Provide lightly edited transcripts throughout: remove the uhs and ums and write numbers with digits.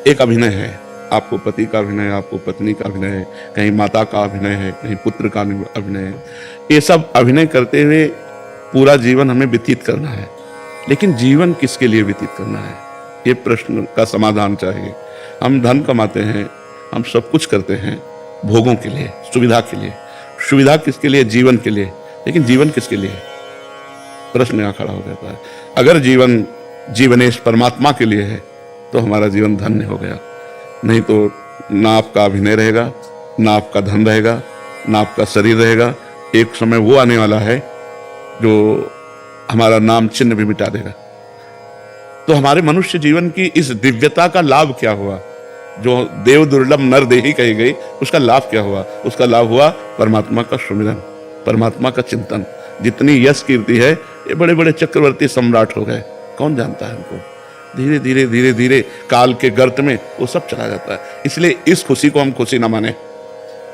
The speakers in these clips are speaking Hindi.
एक अभिनय है, आपको पति का अभिनय है, आपको पत्नी का अभिनय है, कहीं माता का अभिनय है, कहीं पुत्र का अभिनय है। ये सब अभिनय करते हुए पूरा जीवन हमें व्यतीत करना है, लेकिन जीवन किसके लिए व्यतीत करना है, ये प्रश्न का समाधान चाहिए। हम धन कमाते हैं, हम सब कुछ करते हैं भोगों के लिए, सुविधा के लिए। सुविधा किसके लिए? जीवन के लिए। लेकिन जीवन किसके लिए? प्रश्न यहाँ खड़ा हो जाता है। अगर जीवन जीवनेश परमात्मा के लिए है तो हमारा जीवन धन्य हो गया, नहीं तो ना आपका अभिनय रहेगा, ना आपका धन रहेगा, ना आपका शरीर रहेगा। एक समय वो आने वाला है जो हमारा नाम चिन्ह भी मिटा देगा। तो हमारे मनुष्य जीवन की इस दिव्यता का लाभ क्या हुआ? जो देव दुर्लभ नर देही कही गई, उसका लाभ क्या हुआ? उसका लाभ हुआ परमात्मा का सुमिरन, परमात्मा का चिंतन। जितनी यश कीर्ति है, ये बड़े बड़े चक्रवर्ती सम्राट हो गए, कौन जानता है उनको? धीरे धीरे धीरे धीरे काल के गर्त में वो सब चला जाता है। इसलिए इस खुशी को हम खुशी ना माने,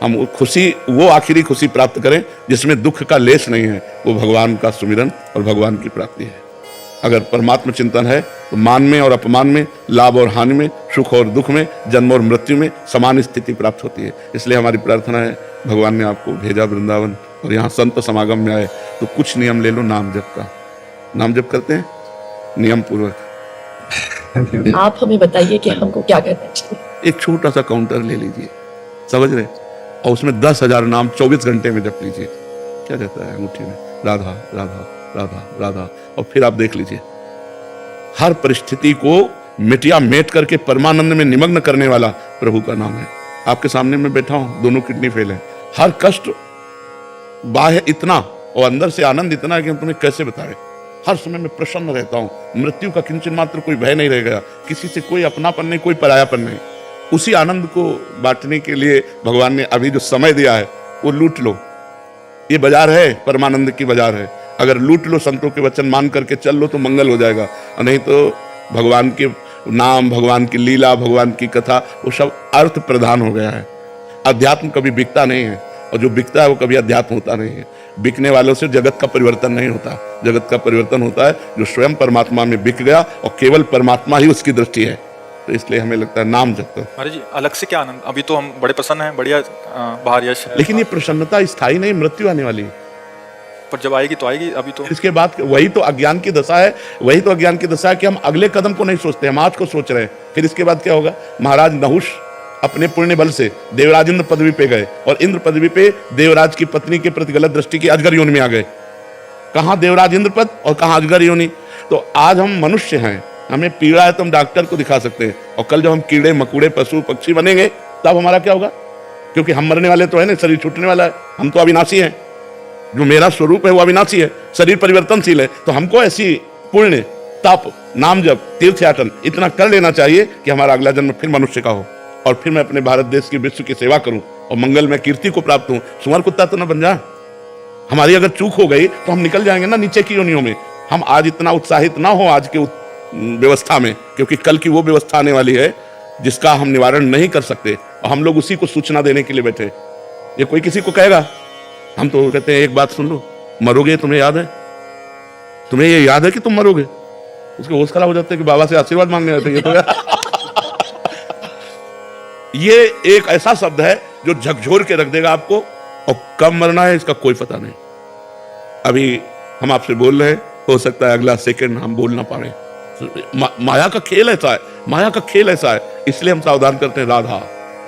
हम खुशी, वो आखिरी खुशी प्राप्त करें जिसमें दुख का लेश नहीं है। वो भगवान का सुमिरन और भगवान की प्राप्ति है। अगर परमात्मा चिंतन है तो मान में और अपमान में, लाभ और हानि में, सुख और दुख में, जन्म और मृत्यु में समान स्थिति प्राप्त होती है। इसलिए हमारी प्रार्थना है, भगवान ने आपको भेजा वृंदावन और यहाँ संत समागम में आए तो कुछ नियम ले लो नाम जप का। नाम जप करते हैं नियम पूर्वक। आप हमें बताइए कि हमको क्या करना चाहिए। एक छोटा सा काउंटर ले लीजिए, समझ रहे, और उसमें 10,000 नाम 24 घंटे में जप लीजिए। क्या रहता है अंगूठी में? राधा राधा राधा राधा। और फिर आप देख लीजिए, हर परिस्थिति को मिटिया मेट करके परमानंद में निमग्न करने वाला प्रभु का नाम है। आपके सामने मैं बैठा हूं, दोनों किडनी फेल है, हर कष्ट बाह्य इतना और अंदर से आनंद इतना है कि हम तुम्हें कैसे बताएं। हर समय मैं प्रसन्न रहता हूं, मृत्यु का किंचन मात्र कोई भय नहीं रह गया, किसी से कोई अपनापन नहीं, कोई परायापन नहीं। उसी आनंद को बांटने के लिए भगवान ने अभी जो समय दिया है वो लूट लो। ये बाजार है, परमानंद की बाजार है। अगर लूट लो, संतों के वचन मान करके चल लो तो मंगल हो जाएगा, और नहीं तो भगवान के नाम, भगवान की लीला, भगवान की कथा, वो सब अर्थ प्रधान हो गया है। अध्यात्म कभी बिकता नहीं है, और जो बिकता है वो कभी अध्यात्म होता नहीं है। बिकने वालों से जगत का परिवर्तन नहीं होता। जगत का परिवर्तन होता है जो स्वयं परमात्मा में बिक गया और केवल परमात्मा ही उसकी दृष्टि है। तो इसलिए हमें लगता है नाम जप करो। महाराज जी, अलग से क्या आनंद, अभी तो हम बड़े प्रसन्न हैं, बढ़िया बाहर यश है, लेकिन ये प्रसन्नता स्थायी नहीं, मृत्यु आने वाली है। पर जब आएगी तो आएगी। अभी तो इसके बाद वही तो अज्ञान की दशा है, वही तो अज्ञान की दशा है कि हम अगले कदम को नहीं सोचते, हम आज को सोच रहे हैं। फिर इसके बाद क्या होगा? महाराज नहुष अपने पुण्य बल से देवराज इंद्र पदवी पे गए, और इंद्र पदवी पे देवराज की पत्नी के प्रति गलत दृष्टि की अजगर योनि में आ गए। कहां देवराज इंद्र पद और कहां अजगर योनि। तो आज हम मनुष्य हैं, हमें पीड़ा है तो हम डॉक्टर को दिखा सकते हैं, और कल जब हम कीड़े मकुड़े पशु पक्षी बनेंगे तब हमारा क्या होगा? क्योंकि हम मरने वाले तो है ना, शरीर छूटने वाला है, हम तो अविनाशी हैं। जो मेरा स्वरूप है वो अविनाशी है, शरीर परिवर्तनशील है। तो हमको ऐसी पुण्य, तप, नाम जप, तीर्थयाटन इतना कर लेना चाहिए कि हमारा अगला जन्म फिर मनुष्य का हो, और फिर मैं अपने भारत देश की, विश्व की सेवा करूं और मंगल में कीर्ति को प्राप्त हूं। सुअर कुत्ता तो ना बन जाए। हमारी अगर चूक हो गई तो हम निकल जाएंगे ना नीचे की योनियों में। हम आज इतना उत्साहित ना हो आज के व्यवस्था में, क्योंकि कल की वो व्यवस्था आने वाली है जिसका हम निवारण नहीं कर सकते, और हम लोग उसी को सूचना देने के लिए बैठे। ये कोई किसी को कहेगा, हम तो कहते हैं एक बात सुन लो, मरोगे, तुम्हें याद है, तुम्हें ये याद है कि तुम मरोगे। उसके होश खराब हो जाते हैं कि बाबा से आशीर्वाद मांगने आते हैं। ये एक ऐसा शब्द है जो झकझोर के रख देगा आपको, और कब मरना है इसका कोई पता नहीं। अभी हम आपसे बोल रहे हैं, हो सकता है अगला सेकंड हम बोल ना पाए। माया का खेल ऐसा है, माया का खेल ऐसा है, इसलिए हम सावधान करते हैं। राधा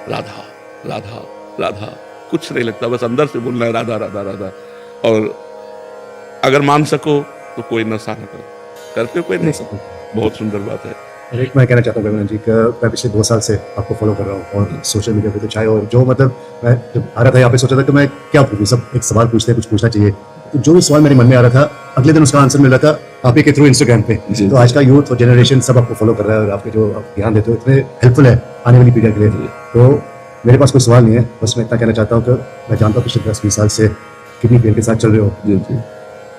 राधा राधा राधा, कुछ नहीं लगता, बस अंदर से बोलना है राधा राधा राधा। और अगर मान सको तो कोई नशा न करो, करते हो कोई नहीं सको, बहुत सुंदर बात है। और एक मैं कहना चाहता हूँ जी कि मैं पिछले 2 साल से आपको फॉलो कर रहा हूँ, और सोशल मीडिया पे तो चाहे, और जो मतलब मैं जब आ रहा था यहाँ पे सोचा था कि मैं क्या पूछूँ, सब एक सवाल पूछते हैं, कुछ पूछना चाहिए। तो जो भी सवाल मेरे मन में आ रहा था, अगले दिन उसका आंसर मिल रहा था आप ही के थ्रू इंस्टाग्राम पे। तो आज का यूथ और जनरेशन सब आपको फॉलो कर रहा है, और आपके जो आप ध्यान देते हो इतने हेल्पफुल है आने वाली पीढ़ी के लिए। तो मेरे पास कोई सवाल नहीं है, बस मैं इतना कहना चाहता हूँ कि मैं जानता हूँ पिछले 10-20 साल से किडनी फेल के साथ चल रहे हो।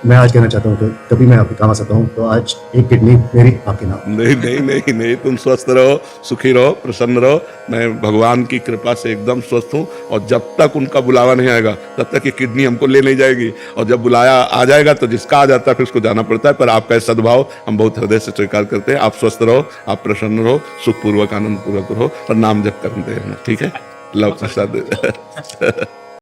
मैं आज कहना चाहता हूँ कि कभी मैं आपके काम आ सकता हूँ, तो आज एक किडनी मेरी आपके नाम। नहीं नहीं नहीं नहीं, तुम स्वस्थ रहो, सुखी रहो, प्रसन्न रहो। मैं भगवान की कृपा से एकदम स्वस्थ हूँ, और जब तक उनका बुलावा नहीं आएगा तब तक ये किडनी हमको ले नहीं जाएगी, और जब बुलाया आ जाएगा तो जिसका आ जाता है फिर उसको जाना पड़ता है। पर आपका ये सद्भाव हम बहुत हृदय से स्वीकार करते हैं। आप स्वस्थ रहो, आप प्रसन्न रहो, सुखपूर्वक आनंद पूर्वक रहो, और नाम जप करते रहना, ठीक है? लव प्रसाद